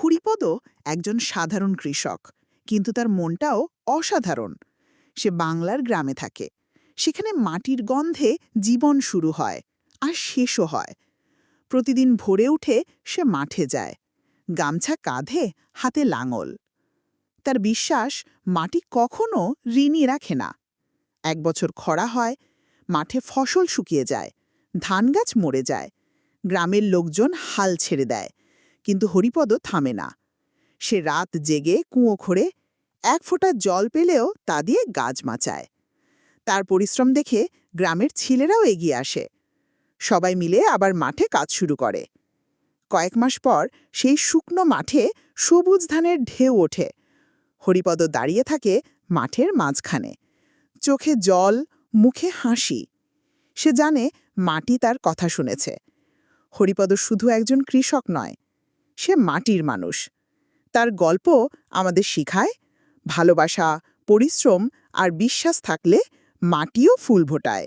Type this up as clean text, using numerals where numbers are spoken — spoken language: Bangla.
হরিপদ একজন সাধারণ কৃষক, কিন্তু তার মনটাও অসাধারণ। সে বাংলার গ্রামে থাকে। সেখানে মাটির গন্ধে জীবন শুরু হয় আর শেষও হয়। প্রতিদিন ভোরে উঠে সে মাঠে যায়, গামছা কাঁধে, হাতে লাঙল। তার বিশ্বাস, মাটি কখনো ঋণী রাখে না। এক বছর খরা হয়, মাঠে ফসল শুকিয়ে যায়, ধান গাছ মরে যায়, গ্রামের লোকজন হাল ছেড়ে দেয়। কিন্তু হরিপদ থামে না। সে রাত জেগে কুঁয়ো খোঁড়ে, এক ফোঁটা জল পেলেও তা দিয়ে গাছ মাচায়। তার পরিশ্রম দেখে গ্রামের ছেলেরাও এগিয়ে আসে। সবাই মিলে আবার মাঠে কাজ শুরু করে। কয়েক মাস পর সেই শুকনো মাঠে সবুজ ধানের ঢেউ ওঠে। হরিপদ দাঁড়িয়ে থাকে মাঠের মাঝখানে, চোখে জল, মুখে হাসি। সে জানে মাটি তার কথা শুনেছে। হরিপদ শুধু একজন কৃষক নয়, সে মাটির মানুষ। তার গল্প আমাদের শিখায়, ভালোবাসা, পরিশ্রম আর বিশ্বাস থাকলে মাটিও ফুল ফোটায়।